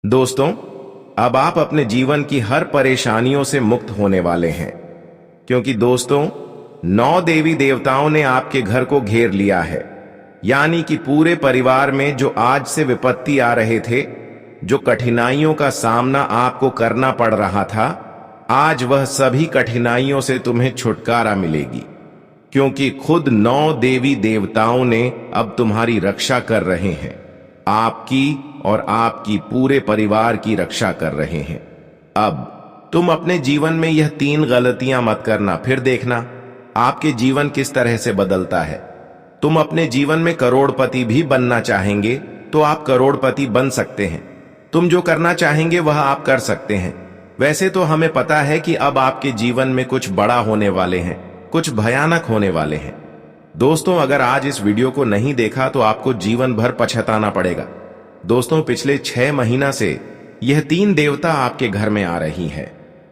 दोस्तों, अब आप अपने जीवन की हर परेशानियों से मुक्त होने वाले हैं, क्योंकि दोस्तों 9 देवी देवताओं ने आपके घर को घेर लिया है। यानी कि पूरे परिवार में जो आज से विपत्ति आ रहे थे, जो कठिनाइयों का सामना आपको करना पड़ रहा था, आज वह सभी कठिनाइयों से तुम्हें छुटकारा मिलेगी, क्योंकि खुद 9 देवी देवताओं ने अब तुम्हारी रक्षा कर रहे हैं। आपकी और आपकी पूरे परिवार की रक्षा कर रहे हैं। अब तुम अपने जीवन में यह 3 गलतियां मत करना, फिर देखना आपके जीवन किस तरह से बदलता है। तुम अपने जीवन में करोड़पति भी बनना चाहेंगे तो आप करोड़पति बन सकते हैं। तुम जो करना चाहेंगे वह आप कर सकते हैं। वैसे तो हमें पता है कि अब आपके जीवन में कुछ बड़ा होने वाले हैं, कुछ भयानक होने वाले हैं। दोस्तों, अगर आज इस वीडियो को नहीं देखा तो आपको जीवन भर पछताना पड़ेगा। दोस्तों, पिछले 6 महीना से यह 3 देवता आपके घर में आ रही है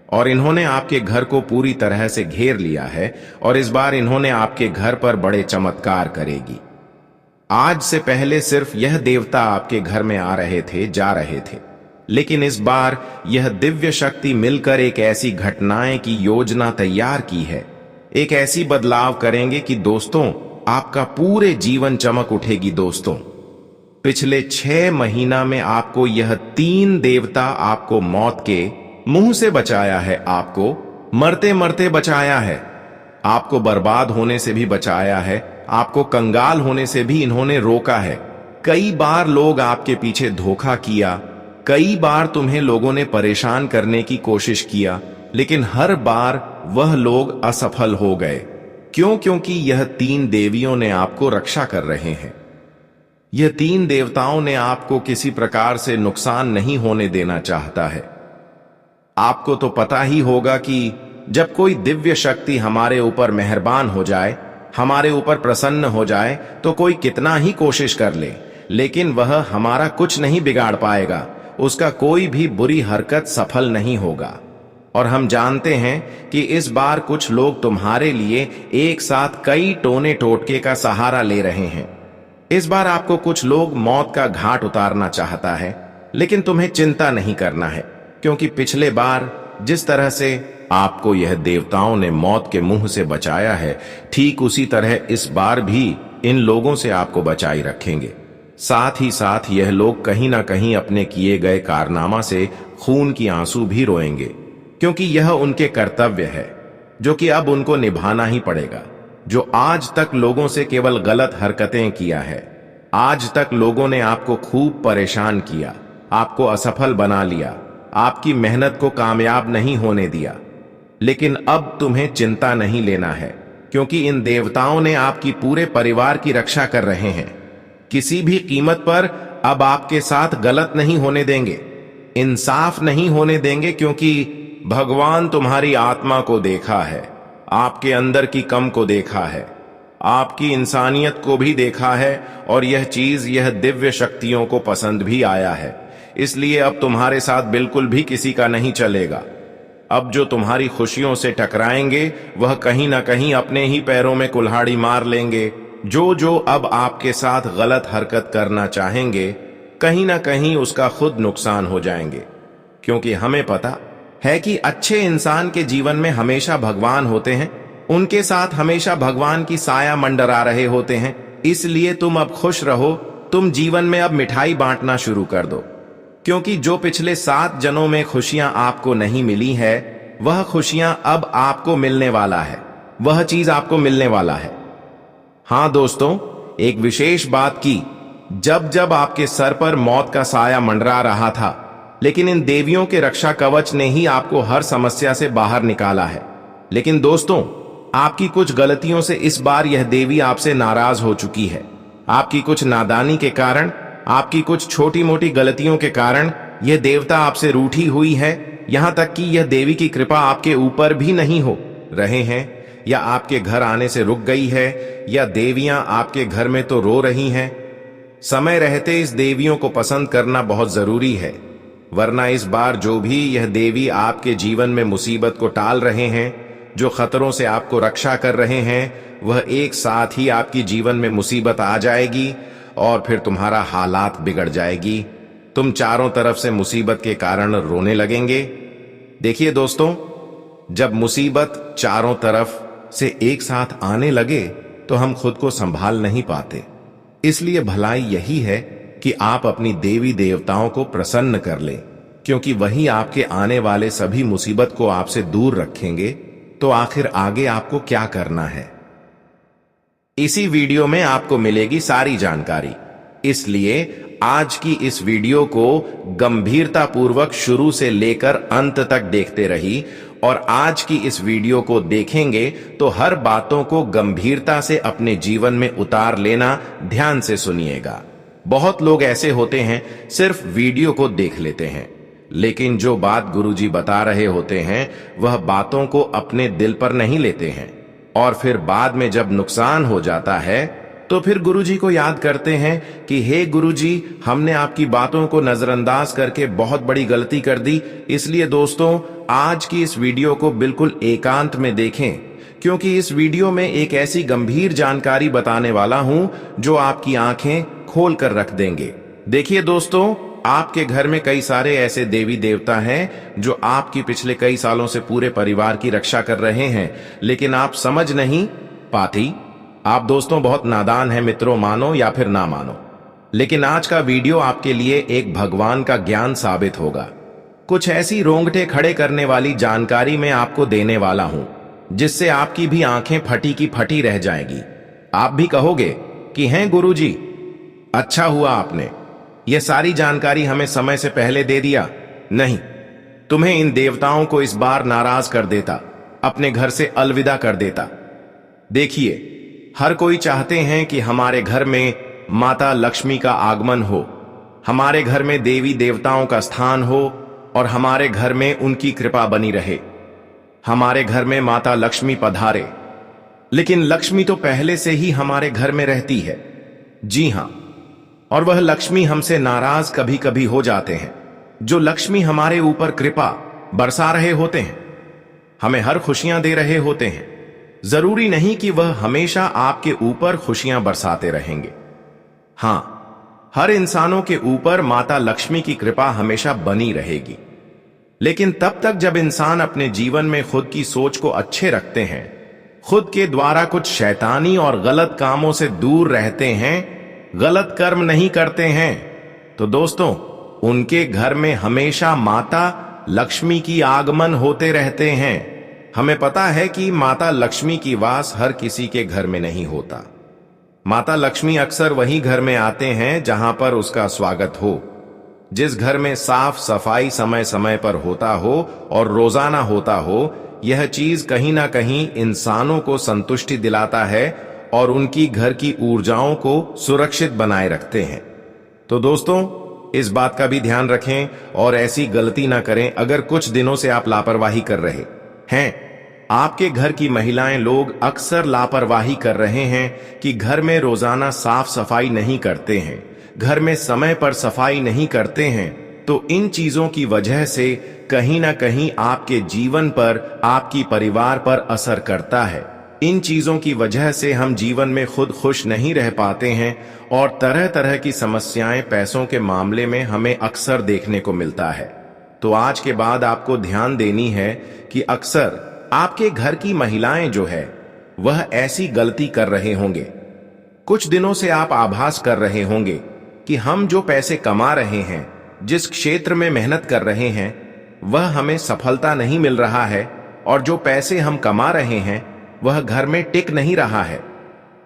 और इन्होंने आपके घर को पूरी तरह से घेर लिया है और इस बार इन्होंने आपके घर पर बड़े चमत्कार करेगी। आज से पहले सिर्फ यह देवता आपके घर में आ रहे थे, जा रहे थे, लेकिन इस बार यह दिव्य शक्ति मिलकर एक ऐसी घटनाएं की योजना तैयार की है, एक ऐसी बदलाव करेंगे कि दोस्तों आपका पूरे जीवन चमक उठेगी। दोस्तों, पिछले 6 महीना में आपको यह 3 देवता आपको मौत के मुंह से बचाया है, आपको मरते मरते बचाया है, आपको बर्बाद होने से भी बचाया है, आपको कंगाल होने से भी इन्होंने रोका है। कई बार लोग आपके पीछे धोखा किया, कई बार तुम्हें लोगों ने परेशान करने की कोशिश किया, लेकिन हर बार वह लोग असफल हो गए। क्यों? क्योंकि यह 3 देवियों ने आपको रक्षा कर रहे हैं। यह 3 देवताओं ने आपको किसी प्रकार से नुकसान नहीं होने देना चाहता है। आपको तो पता ही होगा कि जब कोई दिव्य शक्ति हमारे ऊपर मेहरबान हो जाए, हमारे ऊपर प्रसन्न हो जाए, तो कोई कितना ही कोशिश कर ले, लेकिन वह हमारा कुछ नहीं बिगाड़ पाएगा, उसका कोई भी बुरी हरकत सफल नहीं होगा। और हम जानते हैं कि इस बार कुछ लोग तुम्हारे लिए एक साथ कई टोने टोटके का सहारा ले रहे हैं। इस बार आपको कुछ लोग मौत का घाट उतारना चाहता है, लेकिन तुम्हें चिंता नहीं करना है, क्योंकि पिछले बार जिस तरह से आपको यह देवताओं ने मौत के मुंह से बचाया है, ठीक उसी तरह इस बार भी इन लोगों से आपको बचाई रखेंगे। साथ ही साथ यह लोग कहीं ना कहीं अपने किए गए कारनामा से खून की आंसू भी रोएंगे, क्योंकि यह उनके कर्तव्य है जो कि अब उनको निभाना ही पड़ेगा। जो आज तक लोगों से केवल गलत हरकतें किया है, आज तक लोगों ने आपको खूब परेशान किया, आपको असफल बना लिया, आपकी मेहनत को कामयाब नहीं होने दिया, लेकिन अब तुम्हें चिंता नहीं लेना है, क्योंकि इन देवताओं ने आपकी पूरे परिवार की रक्षा कर रहे हैं। किसी भी कीमत पर अब आपके साथ गलत नहीं होने देंगे, इंसाफ नहीं होने देंगे, क्योंकि भगवान तुम्हारी आत्मा को देखा है, आपके अंदर की कम को देखा है, आपकी इंसानियत को भी देखा है, और यह चीज, यह दिव्य शक्तियों को पसंद भी आया है। इसलिए अब तुम्हारे साथ बिल्कुल भी किसी का नहीं चलेगा। अब जो तुम्हारी खुशियों से टकराएंगे वह कहीं ना कहीं अपने ही पैरों में कुल्हाड़ी मार लेंगे। जो अब आपके साथ गलत हरकत करना चाहेंगे, कहीं ना कहीं उसका खुद नुकसान हो जाएंगे, क्योंकि हमें पता है कि अच्छे इंसान के जीवन में हमेशा भगवान होते हैं, उनके साथ हमेशा भगवान की साया मंडरा रहे होते हैं। इसलिए तुम अब खुश रहो, तुम जीवन में अब मिठाई बांटना शुरू कर दो, क्योंकि जो पिछले 7 जन्मों में खुशियां आपको नहीं मिली है, वह खुशियां अब आपको मिलने वाला है, वह चीज आपको मिलने वाला है। हां दोस्तों, एक विशेष बात की, जब जब आपके सर पर मौत का साया मंडरा रहा था, लेकिन इन देवियों के रक्षा कवच ने ही आपको हर समस्या से बाहर निकाला है। लेकिन दोस्तों, आपकी कुछ गलतियों से इस बार यह देवी आपसे नाराज हो चुकी है। आपकी कुछ नादानी के कारण, आपकी कुछ छोटी मोटी गलतियों के कारण यह देवता आपसे रूठी हुई है। यहां तक कि यह देवी की कृपा आपके ऊपर भी नहीं हो रहे हैं, या आपके घर आने से रुक गई है, या देवियां आपके घर में तो रो रही हैं। समय रहते इस देवियों को पसंद करना बहुत जरूरी है, वरना इस बार जो भी यह देवी आपके जीवन में मुसीबत को टाल रहे हैं, जो खतरों से आपको रक्षा कर रहे हैं, वह एक साथ ही आपकी जीवन में मुसीबत आ जाएगी और फिर तुम्हारा हालात बिगड़ जाएगी। तुम चारों तरफ से मुसीबत के कारण रोने लगेंगे। देखिए दोस्तों, जब मुसीबत चारों तरफ से एक साथ आने लगे तो हम खुद को संभाल नहीं पाते। इसलिए भलाई यही है कि आप अपनी देवी देवताओं को प्रसन्न कर लें, क्योंकि वही आपके आने वाले सभी मुसीबत को आपसे दूर रखेंगे। तो आखिर आगे आपको क्या करना है, इसी वीडियो में आपको मिलेगी सारी जानकारी। इसलिए आज की इस वीडियो को गंभीरता पूर्वक शुरू से लेकर अंत तक देखते रही, और आज की इस वीडियो को देखेंगे तो हर बातों को गंभीरता से अपने जीवन में उतार लेना। ध्यान से सुनिएगा। बहुत लोग ऐसे होते हैं, सिर्फ वीडियो को देख लेते हैं, लेकिन जो बात गुरुजी बता रहे होते हैं वह बातों को अपने दिल पर नहीं लेते हैं, और फिर बाद में जब नुकसान हो जाता है तो फिर गुरुजी को याद करते हैं कि हे गुरुजी, हमने आपकी बातों को नजरअंदाज करके बहुत बड़ी गलती कर दी। इसलिए दोस्तों, आज की इस वीडियो को बिल्कुल एकांत में देखें, क्योंकि इस वीडियो में एक ऐसी गंभीर जानकारी बताने वाला हूं जो आपकी आंखें खोल कर रख देंगे। देखिए दोस्तों, आपके घर में कई सारे ऐसे देवी देवता हैं जो आपकी पिछले कई सालों से पूरे परिवार की रक्षा कर रहे हैं, लेकिन आप समझ नहीं पाती। आप दोस्तों बहुत नादान हैं मित्रों, मानो या फिर ना मानो, लेकिन आज का वीडियो आपके लिए एक भगवान का ज्ञान साबित होगा। कुछ ऐसी रोंगटे खड़े करने वाली जानकारी मैं आपको देने वाला हूं जिससे आपकी भी आंखें फटी की फटी रह जाएगी। आप भी कहोगे कि हैं गुरुजी, अच्छा हुआ आपने यह सारी जानकारी हमें समय से पहले दे दिया। नहीं, तुम्हें इन देवताओं को इस बार नाराज कर देता, अपने घर से अलविदा कर देता। देखिए, हर कोई चाहते हैं कि हमारे घर में माता लक्ष्मी का आगमन हो, हमारे घर में देवी देवताओं का स्थान हो, और हमारे घर में उनकी कृपा बनी रहे, हमारे घर में माता लक्ष्मी पधारे। लेकिन लक्ष्मी तो पहले से ही हमारे घर में रहती है। जी हां, और वह लक्ष्मी हमसे नाराज कभी कभी हो जाते हैं। जो लक्ष्मी हमारे ऊपर कृपा बरसा रहे होते हैं, हमें हर खुशियां दे रहे होते हैं, जरूरी नहीं कि वह हमेशा आपके ऊपर खुशियां बरसाते रहेंगे। हां, हर इंसानों के ऊपर माता लक्ष्मी की कृपा हमेशा बनी रहेगी, लेकिन तब तक जब इंसान अपने जीवन में खुद की सोच को अच्छे रखते हैं, खुद के द्वारा कुछ शैतानी और गलत कामों से दूर रहते हैं, गलत कर्म नहीं करते हैं, तो दोस्तों उनके घर में हमेशा माता लक्ष्मी की आगमन होते रहते हैं। हमें पता है कि माता लक्ष्मी की वास हर किसी के घर में नहीं होता। माता लक्ष्मी अक्सर वही घर में आते हैं जहां पर उसका स्वागत हो, जिस घर में साफ सफाई समय समय पर होता हो और रोजाना होता हो। यह चीज कहीं ना कहीं इंसानों को संतुष्टि दिलाता है और उनकी घर की ऊर्जाओं को सुरक्षित बनाए रखते हैं। तो दोस्तों, इस बात का भी ध्यान रखें और ऐसी गलती ना करें। अगर कुछ दिनों से आप लापरवाही कर रहे हैं, आपके घर की महिलाएं लोग अक्सर लापरवाही कर रहे हैं कि घर में रोजाना साफ सफाई नहीं करते हैं, घर में समय पर सफाई नहीं करते हैं, तो इन चीजों की वजह से कहीं ना कहीं आपके जीवन पर, आपकी परिवार पर असर करता है। इन चीजों की वजह से हम जीवन में खुद खुश नहीं रह पाते हैं और तरह तरह की समस्याएं पैसों के मामले में हमें अक्सर देखने को मिलता है। तो आज के बाद आपको ध्यान देनी है कि अक्सर आपके घर की महिलाएं जो है वह ऐसी गलती कर रहे होंगे। कुछ दिनों से आप आभास कर रहे होंगे कि हम जो पैसे कमा रहे हैं, जिस क्षेत्र में मेहनत कर रहे हैं, वह हमें सफलता नहीं मिल रहा है, और जो पैसे हम कमा रहे हैं वह घर में टिक नहीं रहा है।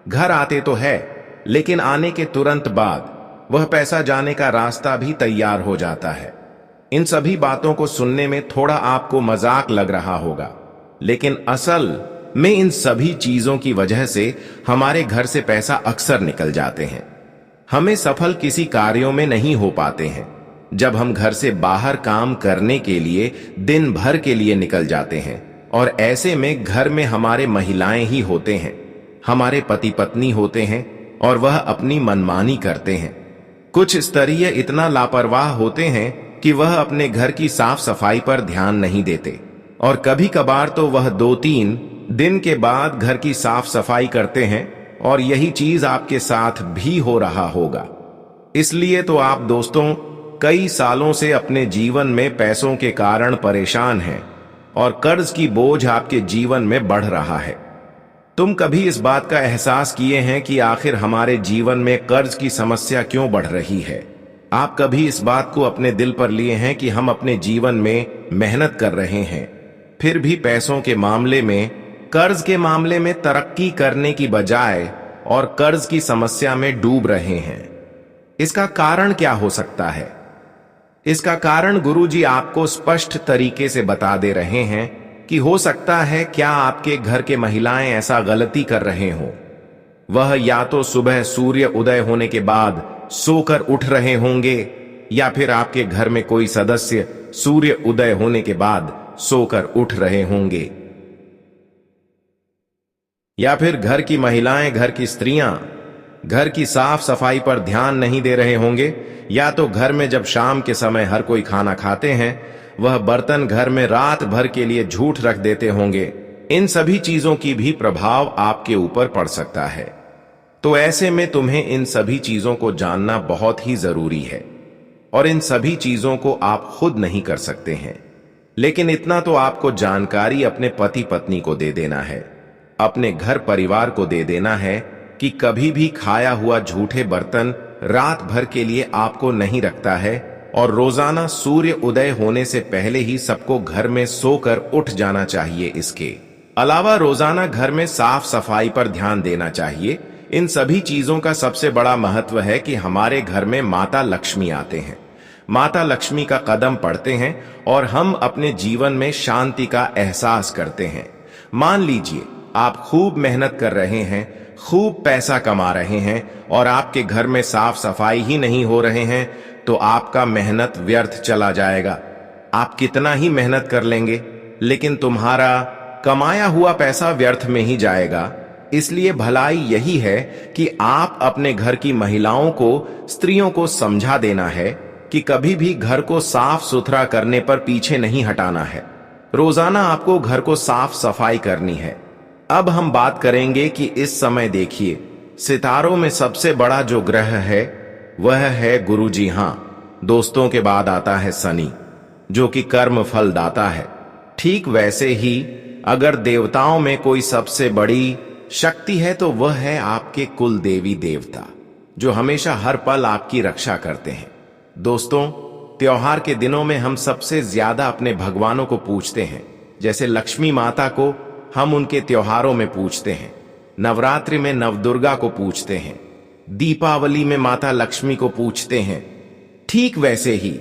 घर आते तो है, लेकिन आने के तुरंत बाद वह पैसा जाने का रास्ता भी तैयार हो जाता है। इन सभी बातों को सुनने में थोड़ा आपको मजाक लग रहा होगा, लेकिन असल में इन सभी चीजों की वजह से हमारे घर से पैसा अक्सर निकल जाते हैं। हमें सफल किसी कार्यों में नहीं हो पाते हैं जब हम घर से बाहर काम करने के लिए दिन भर के लिए निकल जाते हैं, और ऐसे में घर में हमारे महिलाएं ही होते हैं, हमारे पति पत्नी होते हैं, और वह अपनी मनमानी करते हैं। कुछ स्तरीय इतना लापरवाह होते हैं कि वह अपने घर की साफ सफाई पर ध्यान नहीं देते, और कभी कभार तो वह 2-3 दिन के बाद घर की साफ सफाई करते हैं, और यही चीज आपके साथ भी हो रहा होगा। इसलिए तो आप दोस्तों कई सालों से अपने जीवन में पैसों के कारण परेशान हैं और कर्ज की बोझ आपके जीवन में बढ़ रहा है। तुम कभी इस बात का एहसास किए हैं कि आखिर हमारे जीवन में कर्ज की समस्या क्यों बढ़ रही है? आप कभी इस बात को अपने दिल पर लिए हैं कि हम अपने जीवन में मेहनत कर रहे हैं, फिर भी पैसों के मामले में, कर्ज के मामले में तरक्की करने की बजाय और कर्ज की समस्या में डूब रहे हैं? इसका कारण क्या हो सकता है? इसका कारण गुरुजी आपको स्पष्ट तरीके से बता दे रहे हैं कि हो सकता है क्या आपके घर के महिलाएं ऐसा गलती कर रहे हो। वह या तो सुबह सूर्य उदय होने के बाद सोकर उठ रहे होंगे, या फिर आपके घर में कोई सदस्य सूर्य उदय होने के बाद सोकर उठ रहे होंगे, या फिर घर की महिलाएं, घर की स्त्रियां घर की साफ सफाई पर ध्यान नहीं दे रहे होंगे, या तो घर में जब शाम के समय हर कोई खाना खाते हैं वह बर्तन घर में रात भर के लिए झूठ रख देते होंगे। इन सभी चीजों की भी प्रभाव आपके ऊपर पड़ सकता है। तो ऐसे में तुम्हें इन सभी चीजों को जानना बहुत ही जरूरी है, और इन सभी चीजों को आप खुद नहीं कर सकते हैं। लेकिन इतना तो आपको जानकारी अपने पति पत्नी को दे देना है, अपने घर परिवार को दे देना है कि कभी भी खाया हुआ झूठे बर्तन रात भर के लिए आपको नहीं रखता है, और रोजाना सूर्य उदय होने से पहले ही सबको घर में सोकर उठ जाना चाहिए। इसके अलावा रोजाना घर में साफ सफाई पर ध्यान देना चाहिए। इन सभी चीजों का सबसे बड़ा महत्व है कि हमारे घर में माता लक्ष्मी आते हैं, माता लक्ष्मी का कदम पड़ते हैं और हम अपने जीवन में शांति का एहसास करते हैं। मान लीजिए आप खूब मेहनत कर रहे हैं, खूब पैसा कमा रहे हैं और आपके घर में साफ सफाई ही नहीं हो रहे हैं, तो आपका मेहनत व्यर्थ चला जाएगा। आप कितना ही मेहनत कर लेंगे, लेकिन तुम्हारा कमाया हुआ पैसा व्यर्थ में ही जाएगा। इसलिए भलाई यही है कि आप अपने घर की महिलाओं को, स्त्रियों को समझा देना है कि कभी भी घर को साफ सुथरा करने पर पीछे नहीं हटाना है। रोजाना आपको घर को साफ सफाई करनी है। अब हम बात करेंगे कि इस समय देखिए, सितारों में सबसे बड़ा जो ग्रह है वह है गुरु। जी हां दोस्तों, के बाद आता है शनि, जो कि कर्म फल दाता है। ठीक वैसे ही अगर देवताओं में कोई सबसे बड़ी शक्ति है तो वह है आपके कुल देवी देवता, जो हमेशा हर पल आपकी रक्षा करते हैं। दोस्तों, त्योहार के दिनों में हम सबसे ज्यादा अपने भगवानों को पूजते हैं। जैसे लक्ष्मी माता को हम उनके त्योहारों में पूजते हैं, नवरात्रि में नवदुर्गा को पूजते हैं, दीपावली में माता लक्ष्मी को पूजते हैं। ठीक वैसे ही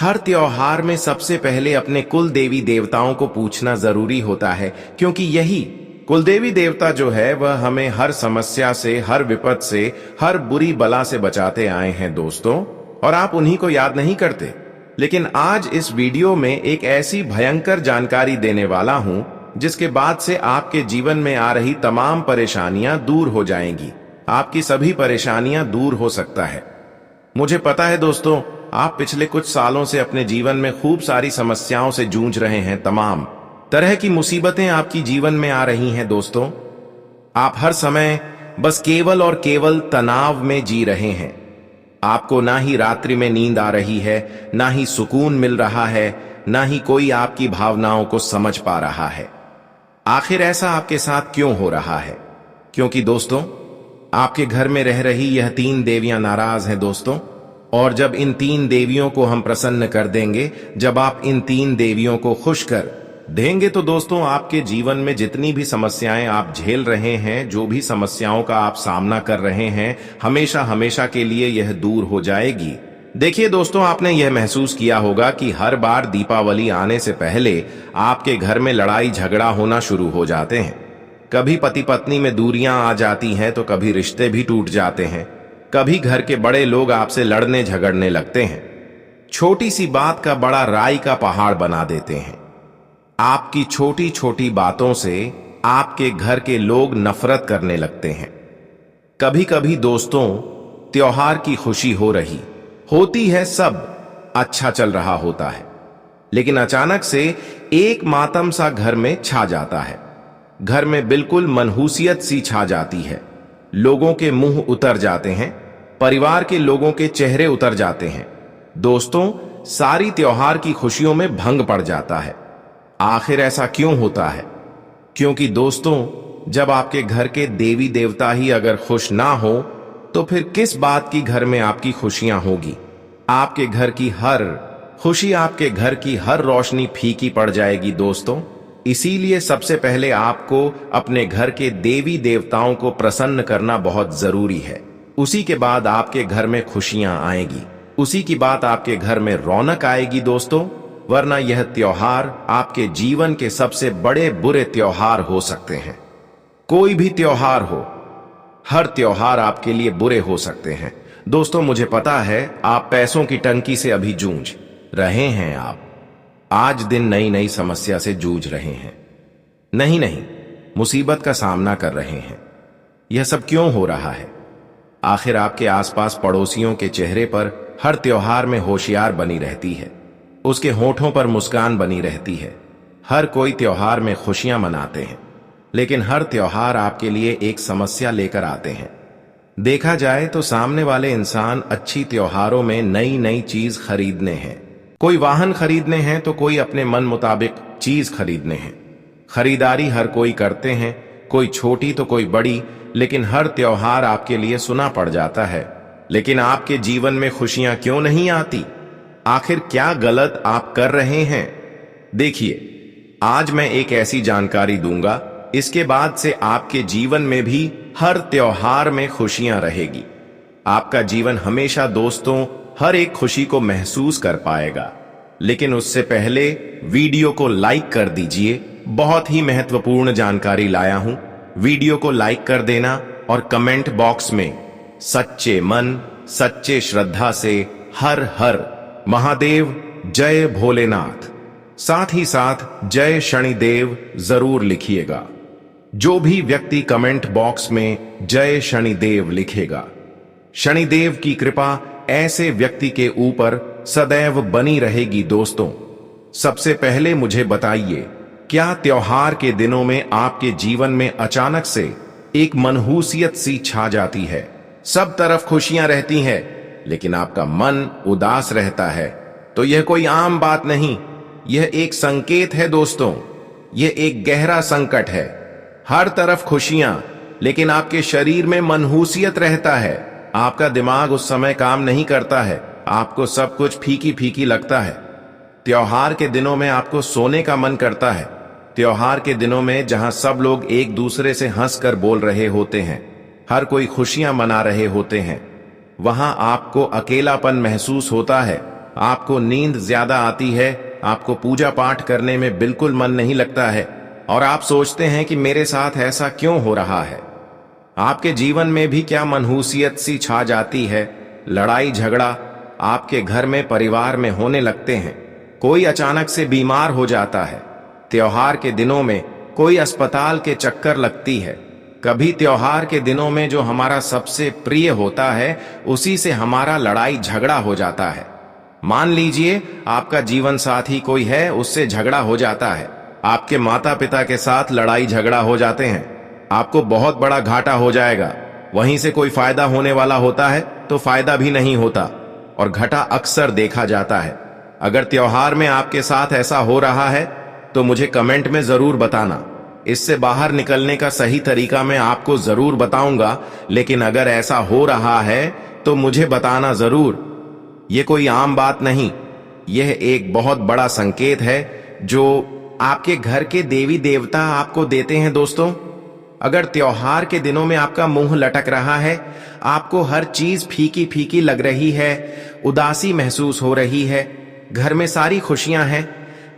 हर त्योहार में सबसे पहले अपने कुल देवी देवताओं को पूछना जरूरी होता है, क्योंकि यही कुल देवी देवता जो है वह हमें हर समस्या से, हर विपद से, हर बुरी बला से बचाते आए हैं दोस्तों, और आप उन्हीं को याद नहीं करते। लेकिन आज इस वीडियो में एक ऐसी भयंकर जानकारी देने वाला हूं जिसके बाद से आपके जीवन में आ रही तमाम परेशानियां दूर हो जाएंगी। आपकी सभी परेशानियां दूर हो सकता है। मुझे पता है दोस्तों, आप पिछले कुछ सालों से अपने जीवन में खूब सारी समस्याओं से जूझ रहे हैं। तमाम तरह की मुसीबतें आपकी जीवन में आ रही हैं दोस्तों। आप हर समय बस केवल और केवल तनाव में जी रहे हैं। आपको ना ही रात्रि में नींद आ रही है, ना ही सुकून मिल रहा है, ना ही कोई आपकी भावनाओं को समझ पा रहा है। आखिर ऐसा आपके साथ क्यों हो रहा है? क्योंकि दोस्तों, आपके घर में रह रही यह 3 देवियां नाराज हैं दोस्तों। और जब इन 3 देवियों को हम प्रसन्न कर देंगे, जब आप इन 3 देवियों को खुश कर देंगे, तो दोस्तों आपके जीवन में जितनी भी समस्याएं आप झेल रहे हैं, जो भी समस्याओं का आप सामना कर रहे हैं, हमेशा हमेशा के लिए यह दूर हो जाएगी। देखिए दोस्तों, आपने यह महसूस किया होगा कि हर बार दीपावली आने से पहले आपके घर में लड़ाई झगड़ा होना शुरू हो जाते हैं। कभी पति पत्नी में दूरियां आ जाती हैं, तो कभी रिश्ते भी टूट जाते हैं। कभी घर के बड़े लोग आपसे लड़ने झगड़ने लगते हैं, छोटी सी बात का बड़ा राई का पहाड़ बना देते हैं। आपकी छोटी छोटी बातों से आपके घर के लोग नफरत करने लगते हैं। कभी कभी दोस्तों, त्योहार की खुशी हो रही होती है, सब अच्छा चल रहा होता है, लेकिन अचानक से एक मातम सा घर में छा जाता है। घर में बिल्कुल मनहूसियत सी छा जाती है। लोगों के मुंह उतर जाते हैं, परिवार के लोगों के चेहरे उतर जाते हैं। दोस्तों, सारी त्योहार की खुशियों में भंग पड़ जाता है। आखिर ऐसा क्यों होता है? क्योंकि दोस्तों, जब आपके घर के देवी देवता ही अगर खुश ना हो तो फिर किस बात की घर में आपकी खुशियां होगी? आपके घर की हर खुशी, आपके घर की हर रोशनी फीकी पड़ जाएगी दोस्तों। इसीलिए सबसे पहले आपको अपने घर के देवी देवताओं को प्रसन्न करना बहुत जरूरी है। उसी के बाद आपके घर में खुशियां आएगी, उसी की बात आपके घर में रौनक आएगी दोस्तों। वरना यह त्योहार आपके जीवन के सबसे बड़े बुरे त्योहार हो सकते हैं। कोई भी त्योहार हो, हर त्योहार आपके लिए बुरे हो सकते हैं। दोस्तों, मुझे पता है आप पैसों की टंकी से अभी जूझ रहे हैं। आप आज दिन नई नई समस्या से जूझ रहे हैं, नहीं, मुसीबत का सामना कर रहे हैं। यह सब क्यों हो रहा है? आखिर आपके आसपास पड़ोसियों के चेहरे पर हर त्योहार में होशियार बनी रहती है, उसके होठों पर मुस्कान बनी रहती है। हर कोई त्योहार में खुशियां मनाते हैं, लेकिन हर त्योहार आपके लिए एक समस्या लेकर आते हैं। देखा जाए तो सामने वाले इंसान अच्छी त्योहारों में नई नई चीज खरीदने हैं, कोई वाहन खरीदने हैं तो कोई अपने मन मुताबिक चीज खरीदने हैं। खरीदारी हर कोई करते हैं, कोई छोटी तो कोई बड़ी, लेकिन हर त्योहार आपके लिए सुना पड़ जाता है। लेकिन आपके जीवन में खुशियां क्यों नहीं आती? आखिर क्या गलत आप कर रहे हैं? देखिए, आज मैं एक ऐसी जानकारी दूंगा, इसके बाद से आपके जीवन में भी हर त्योहार में खुशियां रहेगी। आपका जीवन हमेशा दोस्तों हर एक खुशी को महसूस कर पाएगा। लेकिन उससे पहले वीडियो को लाइक कर दीजिए, बहुत ही महत्वपूर्ण जानकारी लाया हूं। वीडियो को लाइक कर देना और कमेंट बॉक्स में सच्चे मन सच्चे श्रद्धा से हर हर महादेव, जय भोलेनाथ, साथ ही साथ जय शनिदेव जरूर लिखिएगा। जो भी व्यक्ति कमेंट बॉक्स में जय शनिदेव लिखेगा, शनिदेव की कृपा ऐसे व्यक्ति के ऊपर सदैव बनी रहेगी। दोस्तों, सबसे पहले मुझे बताइए, क्या त्योहार के दिनों में आपके जीवन में अचानक से एक मनहूसियत सी छा जाती है? सब तरफ खुशियां रहती हैं, लेकिन आपका मन उदास रहता है। तो यह कोई आम बात नहीं, यह एक संकेत है दोस्तों, यह एक गहरा संकट है। हर तरफ खुशियां, लेकिन आपके शरीर में मनहूसियत रहता है। आपका दिमाग उस समय काम नहीं करता है, आपको सब कुछ फीकी फीकी लगता है। त्योहार के दिनों में आपको सोने का मन करता है। त्योहार के दिनों में जहां सब लोग एक दूसरे से हंसकर बोल रहे होते हैं, हर कोई खुशियां मना रहे होते हैं, वहां आपको अकेलापन महसूस होता है। आपको नींद ज्यादा आती है, आपको पूजा पाठ करने में बिल्कुल मन नहीं लगता है, और आप सोचते हैं कि मेरे साथ ऐसा क्यों हो रहा है। आपके जीवन में भी क्या मनहूसियत सी छा जाती है? लड़ाई झगड़ा आपके घर में परिवार में होने लगते हैं। कोई अचानक से बीमार हो जाता है। त्योहार के दिनों में कोई अस्पताल के चक्कर लगती है। कभी त्योहार के दिनों में जो हमारा सबसे प्रिय होता है, उसी से हमारा लड़ाई झगड़ा हो जाता है। मान लीजिए आपका जीवन साथी कोई है, उससे झगड़ा हो जाता है। आपके माता पिता के साथ लड़ाई झगड़ा हो जाते हैं, आपको बहुत बड़ा घाटा हो जाएगा। वहीं से कोई फायदा होने वाला होता है तो फायदा भी नहीं होता, और घाटा अक्सर देखा जाता है। अगर त्योहार में आपके साथ ऐसा हो रहा है तो मुझे कमेंट में जरूर बताना। इससे बाहर निकलने का सही तरीका मैं आपको जरूर बताऊंगा, लेकिन अगर ऐसा हो रहा है तो मुझे बताना जरूर। यह कोई आम बात नहीं, यह एक बहुत बड़ा संकेत है जो आपके घर के देवी देवता आपको देते हैं। दोस्तों, अगर त्योहार के दिनों में आपका मुंह लटक रहा है, आपको हर चीज फीकी फीकी लग रही है, उदासी महसूस हो रही है, घर में सारी खुशियां हैं,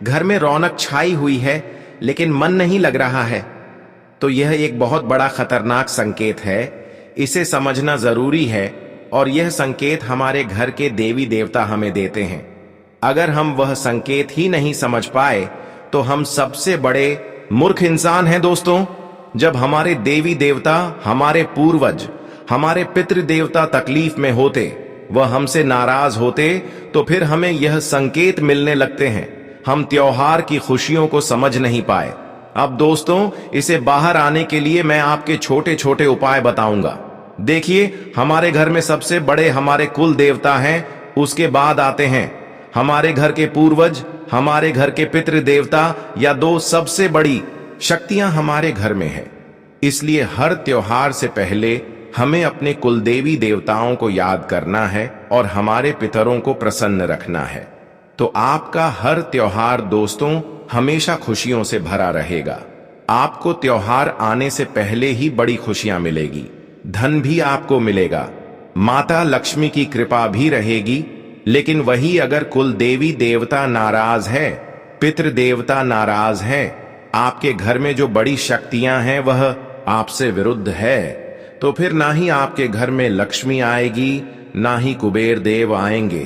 घर में रौनक छाई हुई है, लेकिन मन नहीं लग रहा है, तो यह एक बहुत बड़ा खतरनाक संकेत है। इसे समझना जरूरी है, और यह संकेत हमारे घर के देवी देवता हमें देते हैं। अगर हम वह संकेत ही नहीं समझ पाए तो हम सबसे बड़े मूर्ख इंसान हैं। दोस्तों, जब हमारे देवी देवता, हमारे पूर्वज, हमारे पितृ देवता तकलीफ में होते, वह हमसे नाराज होते, तो फिर हमें यह संकेत मिलने लगते हैं। हम त्योहार की खुशियों को समझ नहीं पाए। अब दोस्तों, इसे बाहर आने के लिए मैं आपके छोटे छोटे उपाय बताऊंगा। देखिए, हमारे घर में सबसे बड़े हमारे कुल देवता हैं, उसके बाद आते हैं हमारे घर के पूर्वज, हमारे घर के पितृ देवता या दो सबसे बड़ी शक्तियां हमारे घर में है। इसलिए हर त्योहार से पहले हमें अपने कुलदेवी देवताओं को याद करना है और हमारे पितरों को प्रसन्न रखना है। तो आपका हर त्योहार दोस्तों हमेशा खुशियों से भरा रहेगा। आपको त्योहार आने से पहले ही बड़ी खुशियां मिलेगी, धन भी आपको मिलेगा, माता लक्ष्मी की कृपा भी रहेगी। लेकिन वही अगर कुल देवी देवता नाराज है, पितृ देवता नाराज है, आपके घर में जो बड़ी शक्तियां हैं वह आपसे विरुद्ध है, तो फिर ना ही आपके घर में लक्ष्मी आएगी, ना ही कुबेर देव आएंगे।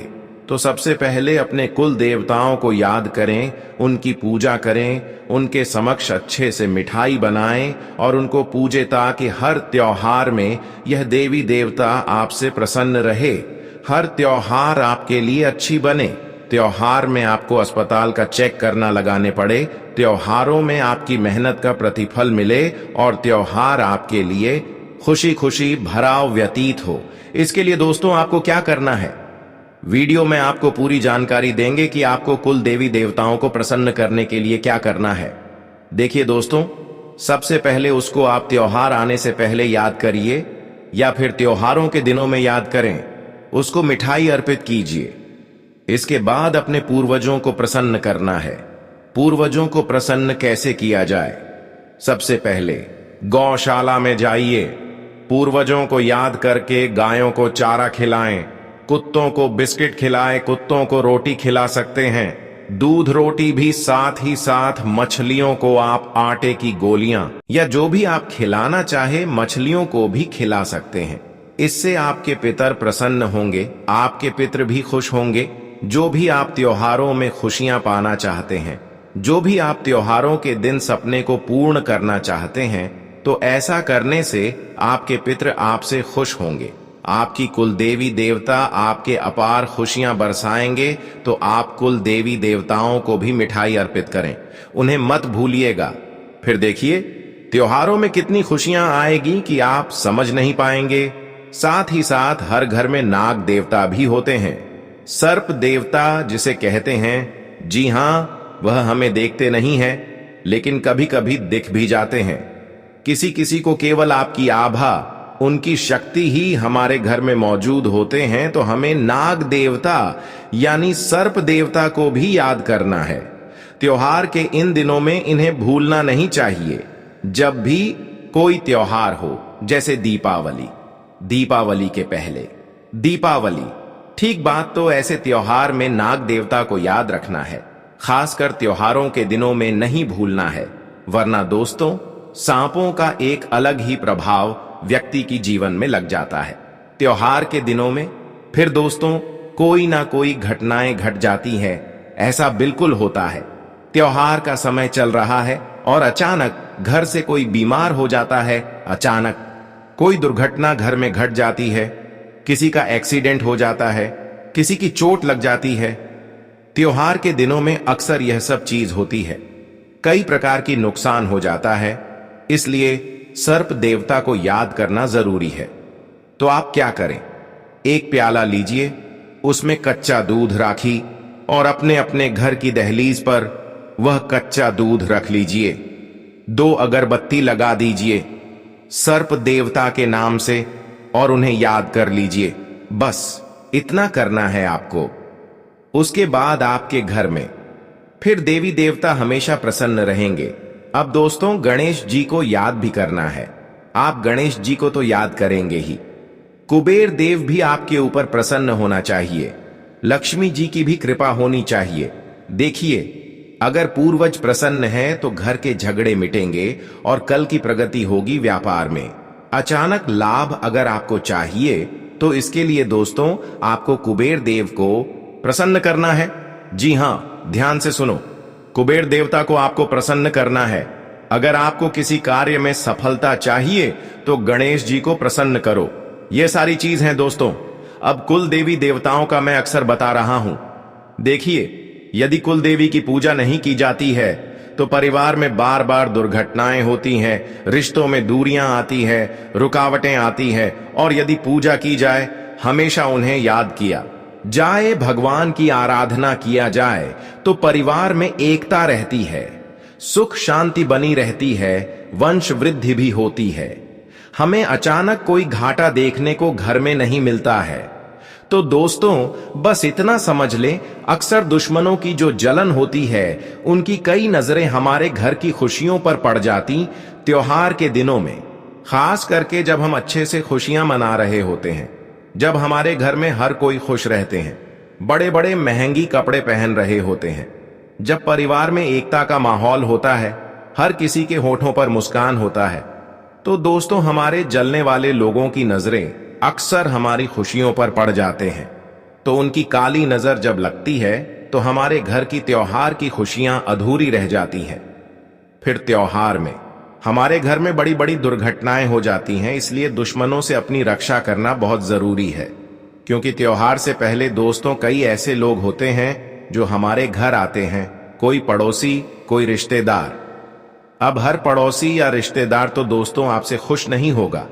तो सबसे पहले अपने कुल देवताओं को याद करें, उनकी पूजा करें, उनके समक्ष अच्छे से मिठाई बनाएं और उनको पूजे ताकि हर त्योहार में यह देवी देवता आपसे प्रसन्न रहे, हर त्योहार आपके लिए अच्छी बने। त्योहार में आपको अस्पताल का चेक करना लगाने पड़े, त्योहारों में आपकी मेहनत का प्रतिफल मिले और त्योहार आपके लिए खुशी खुशी भरा व्यतीत हो। इसके लिए दोस्तों आपको क्या करना है, वीडियो में आपको पूरी जानकारी देंगे कि आपको कुल देवी देवताओं को प्रसन्न करने के लिए क्या करना है। देखिए दोस्तों, सबसे पहले उसको आप त्योहार आने से पहले याद करिए या फिर त्योहारों के दिनों में याद करें, उसको मिठाई अर्पित कीजिए। इसके बाद अपने पूर्वजों को प्रसन्न करना है। पूर्वजों को प्रसन्न कैसे किया जाए? सबसे पहले गौशाला में जाइए, पूर्वजों को याद करके गायों को चारा खिलाएं, कुत्तों को बिस्किट खिलाएं, कुत्तों को रोटी खिला सकते हैं, दूध रोटी भी, साथ ही साथ मछलियों को आप आटे की गोलियां या जो भी आप खिलाना चाहे मछलियों को भी खिला सकते हैं। इससे आपके पितर प्रसन्न होंगे, आपके पितृ भी खुश होंगे। जो भी आप त्योहारों में खुशियां पाना चाहते हैं, जो भी आप त्योहारों के दिन सपने को पूर्ण करना चाहते हैं, तो ऐसा करने से आपके पितृ आपसे खुश होंगे, आपकी कुल देवी देवता आपके अपार खुशियां बरसाएंगे। तो आप कुल देवी देवताओं को भी मिठाई अर्पित करें, उन्हें मत भूलिएगा। फिर देखिए त्योहारों में कितनी खुशियां आएगी कि आप समझ नहीं पाएंगे। साथ ही साथ हर घर में नाग देवता भी होते हैं, सर्प देवता जिसे कहते हैं। जी हां, वह हमें देखते नहीं है लेकिन कभी कभी दिख भी जाते हैं। किसी किसी को केवल आपकी आभा, उनकी शक्ति ही हमारे घर में मौजूद होते हैं। तो हमें नाग देवता यानी सर्प देवता को भी याद करना है। त्योहार के इन दिनों में इन्हें भूलना नहीं चाहिए। जब भी कोई त्योहार हो, जैसे दीपावली, दीपावली के पहले दीपावली, ठीक बात, तो ऐसे त्योहार में नाग देवता को याद रखना है। खासकर त्योहारों के दिनों में नहीं भूलना है, वरना दोस्तों सांपों का एक अलग ही प्रभाव व्यक्ति की जीवन में लग जाता है त्योहार के दिनों में। फिर दोस्तों कोई ना कोई घटनाएं घट जाती है, ऐसा बिल्कुल होता है। त्योहार का समय चल रहा है और अचानक घर से कोई बीमार हो जाता है, अचानक कोई दुर्घटना घर में घट जाती है, किसी का एक्सीडेंट हो जाता है, किसी की चोट लग जाती है। त्योहार के दिनों में अक्सर यह सब चीज होती है, कई प्रकार की नुकसान हो जाता है। इसलिए सर्प देवता को याद करना जरूरी है। तो आप क्या करें, एक प्याला लीजिए, उसमें कच्चा दूध राखी और अपने अपने घर की दहलीज पर वह कच्चा दूध रख लीजिए। 2 अगरबत्ती लगा दीजिए सर्प देवता के नाम से और उन्हें याद कर लीजिए। बस इतना करना है आपको। उसके बाद आपके घर में फिर देवी देवता हमेशा प्रसन्न रहेंगे। अब दोस्तों गणेश जी को याद भी करना है। आप गणेश जी को तो याद करेंगे ही, कुबेर देव भी आपके ऊपर प्रसन्न होना चाहिए, लक्ष्मी जी की भी कृपा होनी चाहिए। देखिए अगर पूर्वज प्रसन्न है तो घर के झगड़े मिटेंगे और कल की प्रगति होगी व्यापार में। अचानक लाभ अगर आपको चाहिए तो इसके लिए दोस्तों आपको कुबेर देव को प्रसन्न करना है। जी हां, ध्यान से सुनो, कुबेर देवता को आपको प्रसन्न करना है। अगर आपको किसी कार्य में सफलता चाहिए तो गणेश जी को प्रसन्न करो। ये सारी चीज है दोस्तों। अब कुल देवी देवताओं का मैं अक्सर बता रहा हूं। देखिए यदि कुल देवी की पूजा नहीं की जाती है तो परिवार में बार बार दुर्घटनाएं होती हैं, रिश्तों में दूरियां आती है, रुकावटें आती है। और यदि पूजा की जाए, हमेशा उन्हें याद किया जाए भगवान की आराधना किया जाए तो परिवार में एकता रहती है, सुख शांति बनी रहती है, वंश वृद्धि भी होती है। हमें अचानक कोई घाटा देखने को घर में नहीं मिलता है। तो दोस्तों बस इतना समझ लें, अक्सर दुश्मनों की जो जलन होती है उनकी कई नजरें हमारे घर की खुशियों पर पड़ जाती त्योहार के दिनों में, खास करके जब हम अच्छे से खुशियां मना रहे होते हैं, जब हमारे घर में हर कोई खुश रहते हैं, बड़े बड़े महंगी कपड़े पहन रहे होते हैं, जब परिवार में एकता का माहौल होता है, हर किसी के होठों पर मुस्कान होता है, तो दोस्तों हमारे जलने वाले लोगों की नजरें अक्सर हमारी खुशियों पर पड़ जाते हैं। तो उनकी काली नजर जब लगती है तो हमारे घर की त्योहार की खुशियां अधूरी रह जाती हैं। फिर त्योहार में हमारे घर में बड़ी बड़ी दुर्घटनाएं हो जाती हैं, इसलिए दुश्मनों से अपनी रक्षा करना बहुत जरूरी है। क्योंकि त्योहार से पहले दोस्तों कई ऐसे लोग होते हैं जो हमारे घर आते हैं, कोई पड़ोसी, कोई रिश्तेदार। अब हर पड़ोसी या रिश्तेदार तो दोस्तों आपसे खुश नहीं होगा।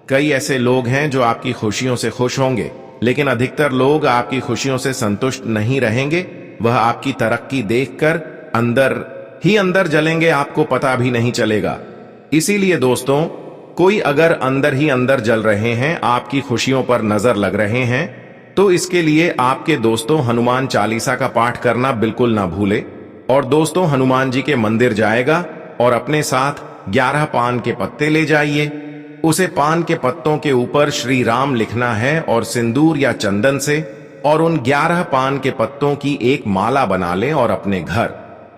कई ऐसे लोग हैं जो आपकी खुशियों से खुश होंगे, लेकिन अधिकतर लोग आपकी खुशियों से संतुष्ट नहीं रहेंगे। वह आपकी तरक्की देखकर अंदर ही अंदर जलेंगे, आपको पता भी नहीं चलेगा। इसीलिए दोस्तों कोई अगर अंदर ही अंदर जल रहे हैं, आपकी खुशियों पर नजर लग रहे हैं, तो इसके लिए आपके दोस्तों हनुमान चालीसा का पाठ करना बिल्कुल ना भूले। और दोस्तों हनुमान जी के मंदिर जाएगा और अपने साथ 11 पान के पत्ते ले जाइए। उसे पान के पत्तों के ऊपर श्री राम लिखना है और सिंदूर या चंदन से, और उन 11 पान के पत्तों की एक माला बना लें और अपने घर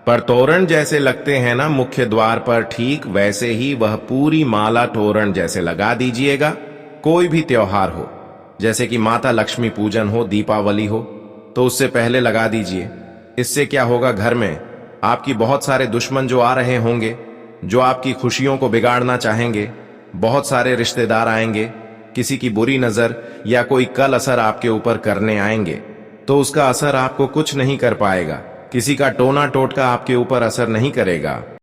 पर तोरण जैसे लगते हैं ना मुख्य द्वार पर, ठीक वैसे ही वह पूरी माला तोरण जैसे लगा दीजिएगा। कोई भी त्योहार हो, जैसे कि माता लक्ष्मी पूजन हो, दीपावली हो, तो उससे पहले लगा दीजिए। इससे क्या होगा, घर में आपकी बहुत सारे दुश्मन जो आ रहे होंगे, जो आपकी खुशियों को बिगाड़ना चाहेंगे, बहुत सारे रिश्तेदार आएंगे, किसी की बुरी नजर या कोई कल असर आपके ऊपर करने आएंगे, तो उसका असर आपको कुछ नहीं कर पाएगा। किसी का टोना टोटका आपके ऊपर असर नहीं करेगा।